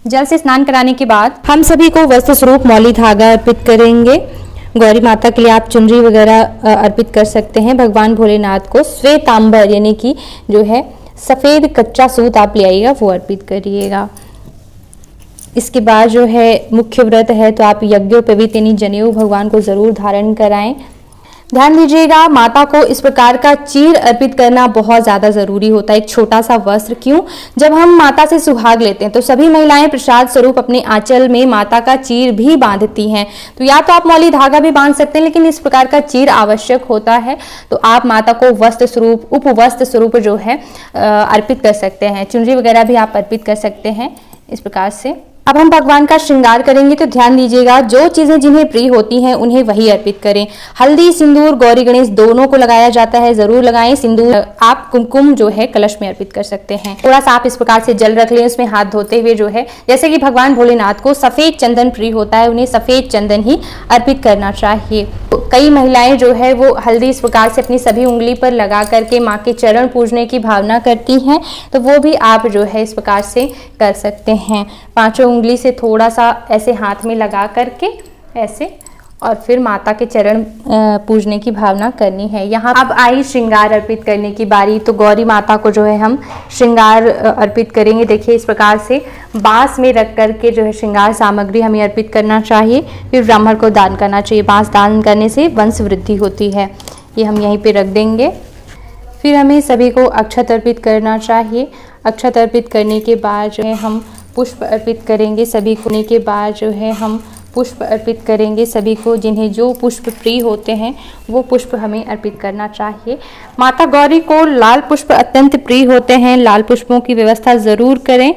जल से स्नान कराने के बाद हम सभी को वस्त्र स्वरूप मौली धागा अर्पित करेंगे। गौरी माता के लिए आप चुनरी वगैरह अर्पित कर सकते हैं। भगवान भोलेनाथ को श्वेतांबर यानी कि जो है सफ़ेद कच्चा सूत आप ले आइएगा, वो अर्पित करिएगा। इसके बाद जो है मुख्य व्रत है तो आप यज्ञोपवीत यानी जनेऊ भगवान को ज़रूर धारण कराएं। ध्यान दीजिएगा, माता को इस प्रकार का चीर अर्पित करना बहुत ज़्यादा ज़रूरी होता है, एक छोटा सा वस्त्र। क्यों? जब हम माता से सुहाग लेते हैं तो सभी महिलाएं प्रसाद स्वरूप अपने आंचल में माता का चीर भी बांधती हैं। तो या तो आप मौली धागा भी बांध सकते हैं, लेकिन इस प्रकार का चीर आवश्यक होता है। तो आप माता को वस्त्र स्वरूप, उपवस्त्र स्वरूप जो है अर्पित कर सकते हैं। चुनरी वगैरह भी आप अर्पित कर सकते हैं इस प्रकार से। अब हम भगवान का श्रृंगार करेंगे तो ध्यान दीजिएगा, जो चीजें जिन्हें प्रिय होती हैं उन्हें वही अर्पित करें। हल्दी, सिंदूर, गौरी गणेश दोनों को लगाया जाता है, जरूर लगाएं। सिंदूर आप कुमकुम जो है कलश में अर्पित कर सकते हैं। थोड़ा सा आप इस प्रकार से जल रख लें, उसमें हाथ धोते हुए जो है, जैसे कि भगवान भोलेनाथ को सफेद चंदन प्रिय होता है, उन्हें सफेद चंदन ही अर्पित करना चाहिए। तो कई महिलाएं जो है वो हल्दी इस प्रकार से अपनी सभी उंगली पर लगा करके माँ के चरण पूजने की भावना करती हैं, तो वो भी आप जो है इस प्रकार से कर सकते हैं। पांचों उंगली से थोड़ा सा ऐसे हाथ में लगा करके ऐसे, और फिर माता के चरण पूजने की भावना करनी है। यहाँ अब आई श्रृंगार अर्पित करने की बारी। तो गौरी माता को जो है हम श्रृंगार अर्पित करेंगे। देखिए इस प्रकार से बांस में रख करके जो है श्रृंगार सामग्री हमें अर्पित करना चाहिए। फिर ब्राह्मण को दान करना चाहिए। बांस दान करने से वंश वृद्धि होती है। ये हम यहीं पे रख देंगे। फिर हमें सभी को अक्षत अर्पित करना चाहिए। अक्षत अर्पित करने के बाद जो है हम पुष्प अर्पित करेंगे सभी को। के बाद जो है हम पुष्प अर्पित करेंगे सभी को। जिन्हें जो पुष्प प्रिय होते हैं वो पुष्प हमें अर्पित करना चाहिए। माता गौरी को लाल पुष्प अत्यंत प्रिय होते हैं, लाल पुष्पों की व्यवस्था ज़रूर करें।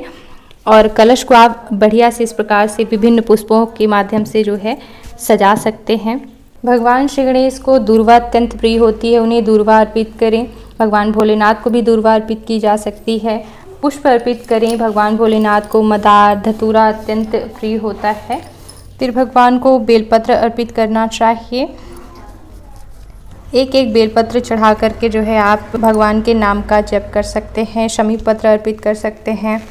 और कलश को आप बढ़िया से इस प्रकार से विभिन्न पुष्पों के माध्यम से जो है सजा सकते हैं। भगवान श्री गणेश को दूर्वा अत्यंत प्रिय होती है, उन्हें दूर्वा अर्पित करें। भगवान भोलेनाथ को भी दूर्वा अर्पित की जा सकती है। पुष्प अर्पित करें। भगवान भोलेनाथ को मदार, धतूरा अत्यंत प्रिय होता है। फिर भगवान को बेलपत्र अर्पित करना चाहिए। एक एक बेलपत्र चढ़ा करके जो है आप भगवान के नाम का जप कर सकते हैं। शमी पत्र अर्पित कर सकते हैं।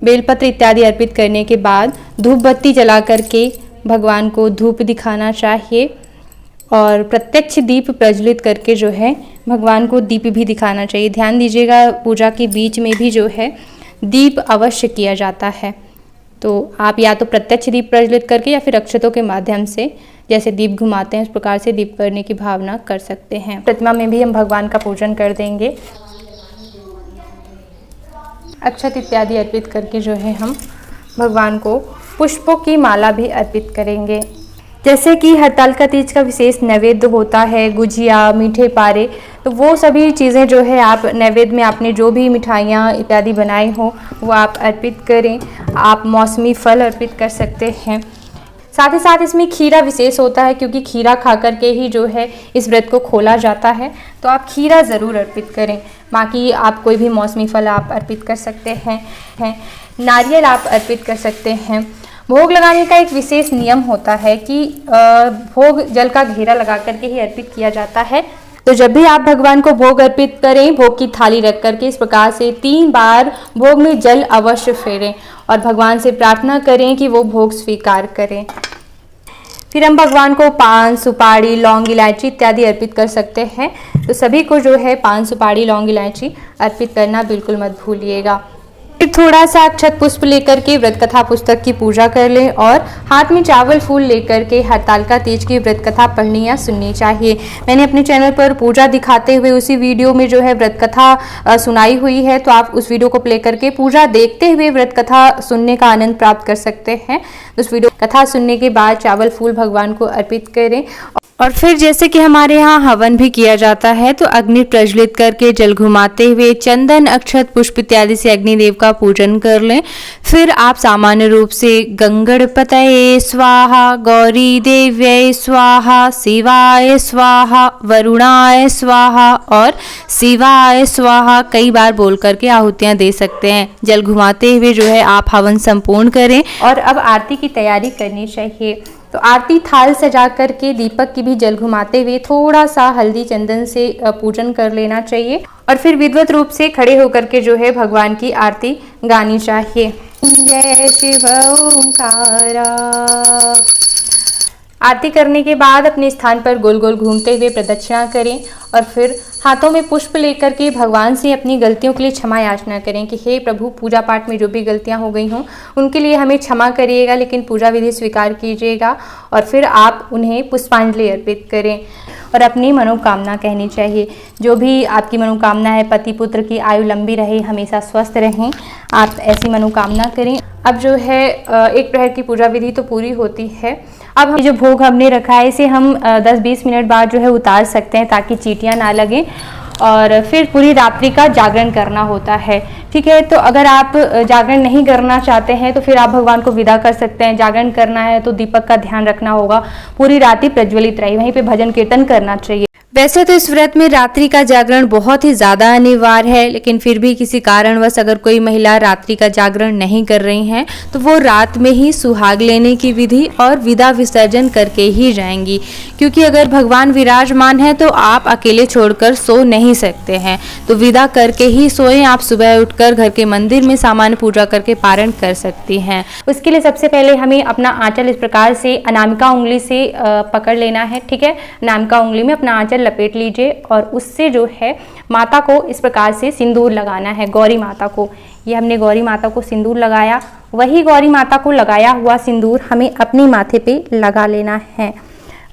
बेलपत्र इत्यादि अर्पित करने के बाद धूप बत्ती जला करके भगवान को धूप दिखाना चाहिए। और प्रत्यक्ष दीप प्रज्वलित करके जो है भगवान को दीप भी दिखाना चाहिए। ध्यान दीजिएगा, पूजा के बीच में भी जो है दीप अवश्य किया जाता है। तो आप या तो प्रत्यक्ष दीप प्रज्वलित करके या फिर अक्षतों के माध्यम से जैसे दीप घुमाते हैं उस प्रकार से दीप करने की भावना कर सकते हैं। प्रतिमा में भी हम भगवान का पूजन कर देंगे। अक्षत इत्यादि अर्पित करके जो है हम भगवान को पुष्पों की माला भी अर्पित करेंगे। जैसे कि हरतालिका तीज का विशेष नैवेद्य होता है, गुजिया, मीठे पारे, तो वो सभी चीज़ें जो है आप नैवेद्य में आपने जो भी मिठाइयाँ इत्यादि बनाई हो वो आप अर्पित करें। आप मौसमी फल अर्पित कर सकते हैं। साथ ही साथ इसमें खीरा विशेष होता है, क्योंकि खीरा खा करके ही जो है इस व्रत को खोला जाता है। तो आप खीरा ज़रूर अर्पित करें। बाकी आप कोई भी मौसमी फल आप अर्पित कर सकते हैं। नारियल आप अर्पित कर सकते हैं। भोग लगाने का एक विशेष नियम होता है कि भोग जल का घेरा लगा करके ही अर्पित किया जाता है। तो जब भी आप भगवान को भोग अर्पित करें, भोग की थाली रख करके इस प्रकार से 3 बार भोग में जल अवश्य फेरें और भगवान से प्रार्थना करें कि वो भोग स्वीकार करें। फिर हम भगवान को पान, सुपारी, लौंग, इलायची इत्यादि अर्पित कर सकते हैं। तो सभी को जो है पान, सुपारी, लौंग, इलायची अर्पित करना बिल्कुल मत भूलिएगा। फिर थोड़ा सा अक्षत पुष्प लेकर के व्रत कथा पुस्तक की पूजा कर लें और हाथ में चावल फूल लेकर के हरतालिका तीज की व्रत कथा पढ़नी या सुननी चाहिए। मैंने अपने चैनल पर पूजा दिखाते हुए उसी वीडियो में जो है व्रत कथा सुनाई हुई है, तो आप उस वीडियो को प्ले करके पूजा देखते हुए व्रत कथा सुनने का आनंद प्राप्त कर सकते हैं। उस वीडियो कथा सुनने के बाद चावल फूल भगवान को अर्पित करें। और फिर जैसे कि हमारे यहाँ हवन भी किया जाता है, तो अग्नि प्रज्वलित करके जल घुमाते हुए चंदन, अक्षत, पुष्प इत्यादि से अग्निदेव का पूजन कर लें। फिर आप सामान्य रूप से गंगणपतये स्वाहा, गौरी देव्यै स्वाहा, शिवाय स्वाहा, वरुणाय स्वाहा और शिवाय स्वाहा कई बार बोल करके आहुतियाँ दे सकते हैं। जल घुमाते हुए जो है आप हवन संपूर्ण करें। और अब आरती की तैयारी करनी चाहिए। तो आरती थाल सजा करके दीपक की भी जल घुमाते हुए थोड़ा सा हल्दी चंदन से पूजन कर लेना चाहिए और फिर विधिवत रूप से खड़े होकर के जो है भगवान की आरती गानी चाहिए। जय शिव ओंकारा। आरती करने के बाद अपने स्थान पर गोल गोल घूमते हुए प्रदक्षिणा करें और फिर हाथों में पुष्प लेकर के भगवान से अपनी गलतियों के लिए क्षमा याचना करें कि हे प्रभु, पूजा पाठ में जो भी गलतियां हो गई हों उनके लिए हमें क्षमा करिएगा, लेकिन पूजा विधि स्वीकार कीजिएगा। और फिर आप उन्हें पुष्पांजलि अर्पित करें और अपनी मनोकामना कहनी चाहिए। जो भी आपकी मनोकामना है, पति पुत्र की आयु लंबी रहे, हमेशा स्वस्थ रहें, आप ऐसी मनोकामना करें। अब जो है एक प्रहर की पूजा विधि तो पूरी होती है। अब हम जो भोग हमने रखा है इसे हम 10-20 मिनट बाद जो है उतार सकते हैं ताकि चींटियां ना लगें। और फिर पूरी रात्रि का जागरण करना होता है। ठीक है, तो अगर आप जागरण नहीं करना चाहते हैं तो फिर आप भगवान को विदा कर सकते हैं। जागरण करना है तो दीपक का ध्यान रखना होगा, पूरी रात्रि प्रज्वलित रहे, वहीं पे भजन कीर्तन करना चाहिए। वैसे तो इस व्रत में रात्रि का जागरण बहुत ही ज़्यादा अनिवार्य है, लेकिन फिर भी किसी कारणवश अगर कोई महिला रात्रि का जागरण नहीं कर रही हैं तो वो रात में ही सुहाग लेने की विधि और विदा विसर्जन करके ही जाएंगी, क्योंकि अगर भगवान विराजमान है तो आप अकेले छोड़कर सो नहीं सकते हैं। तो विदा करके ही सोएं। आप सुबह उठकर घर के मंदिर में सामान्य पूजा करके पारण कर सकती हैं। उसके लिए सबसे पहले हमें अपना आंचल इस प्रकार से अनामिका उंगली से पकड़ लेना है। ठीक है, अनामिका उंगली में अपना आंचल लपेट लीजिए और उससे जो है माता को इस प्रकार से सिंदूर लगाना है। गौरी माता को, ये हमने गौरी माता को सिंदूर लगाया, वही गौरी माता को लगाया हुआ सिंदूर हमें अपनी माथे पे लगा लेना है।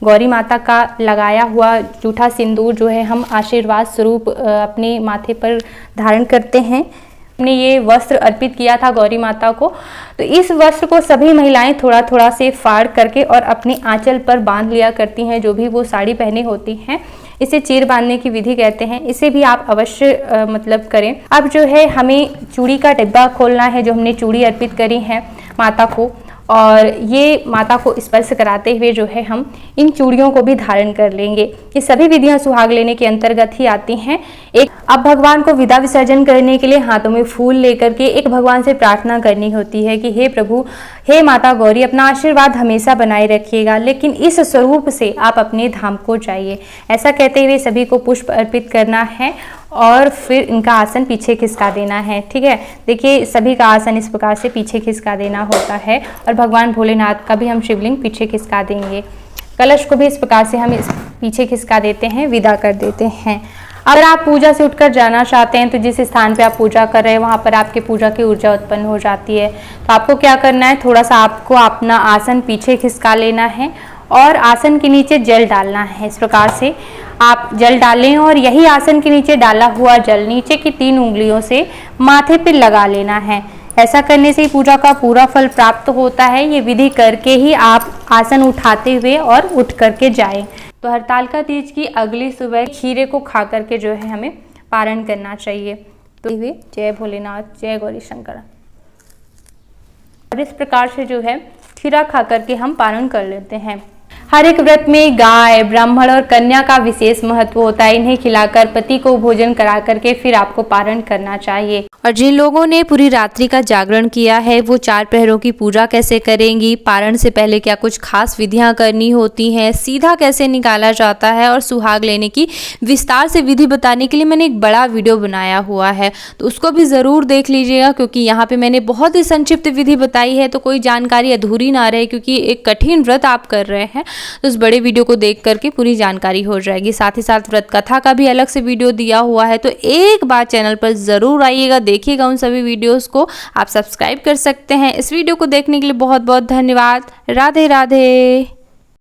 गौरी माता का लगाया हुआ जूठा सिंदूर जो है हम आशीर्वाद स्वरूप अपने माथे पर धारण करते हैं। हमने ये वस्त्र अर्पित किया था गौरी माता को, तो इस वस्त्र को सभी महिलाएं थोड़ा थोड़ा से फाड़ करके और अपने आंचल पर बांध लिया करती हैं, जो भी वो साड़ी पहने होती हैं। इसे चीर बांधने की विधि कहते हैं, इसे भी आप अवश्य मतलब करें। अब जो है हमें चूड़ी का डिब्बा खोलना है, जो हमने चूड़ी अर्पित करी है माता को, और ये माता को स्पर्श कराते हुए जो है हम इन चूड़ियों को भी धारण कर लेंगे। ये सभी विधियां सुहाग लेने के अंतर्गत ही आती हैं। अब भगवान को विदा विसर्जन करने के लिए हाथों में फूल लेकर के एक भगवान से प्रार्थना करनी होती है कि हे प्रभु, हे माता गौरी, अपना आशीर्वाद हमेशा बनाए रखिएगा, लेकिन इस स्वरूप से आप अपने धाम को जाइए। ऐसा कहते हुए सभी को पुष्प अर्पित करना है और फिर इनका आसन पीछे खिसका देना है। ठीक है, देखिए सभी का आसन इस प्रकार से पीछे खिसका देना होता है और भगवान भोलेनाथ का भी हम शिवलिंग पीछे खिसका देंगे। कलश को भी इस प्रकार से हम इस पीछे खिसका देते हैं, विदा कर देते हैं। अगर आप पूजा से उठकर जाना चाहते हैं तो जिस स्थान पे आप पूजा कर रहे हैं वहाँ पर आपकी पूजा की ऊर्जा उत्पन्न हो जाती है। तो आपको क्या करना है, थोड़ा सा आपको अपना आसन पीछे खिसका लेना है और आसन के नीचे जल डालना है। इस प्रकार से आप जल डालें और यही आसन के नीचे डाला हुआ जल नीचे की 3 उंगलियों से माथे पर लगा लेना है। ऐसा करने से ही पूजा का पूरा फल प्राप्त होता है। ये विधि करके ही आप आसन उठाते हुए और उठ करके जाएं। तो हरतालिका तीज की अगली सुबह खीरे को खा करके जो है हमें पारण करना चाहिए। तो जय भोलेनाथ, जय गौरी शंकर। और इस प्रकार से जो है खीरा खा करके हम पारण कर लेते हैं। हर एक व्रत में गाय, ब्राह्मण और कन्या का विशेष महत्व होता है। इन्हें खिलाकर पति को भोजन करा करके फिर आपको पारण करना चाहिए। और जिन लोगों ने पूरी रात्रि का जागरण किया है वो 4 प्रहरों की पूजा कैसे करेंगी, पारण से पहले क्या कुछ खास विधियां करनी होती हैं, सीधा कैसे निकाला जाता है और सुहाग लेने की विस्तार से विधि बताने के लिए मैंने एक बड़ा वीडियो बनाया हुआ है, तो उसको भी ज़रूर देख लीजिएगा, क्योंकि यहाँ पे मैंने बहुत ही संक्षिप्त विधि बताई है तो कोई जानकारी अधूरी ना रहे, क्योंकि एक कठिन व्रत आप कर रहे हैं तो उस बड़े वीडियो को देख करके पूरी जानकारी हो जाएगी। साथ ही साथ व्रत कथा का भी अलग से वीडियो दिया हुआ है, तो एक बार चैनल पर ज़रूर आइएगा, देखिएगा उन सभी वीडियोस को। आप सब्सक्राइब कर सकते हैं। इस वीडियो को देखने के लिए बहुत बहुत धन्यवाद। राधे राधे।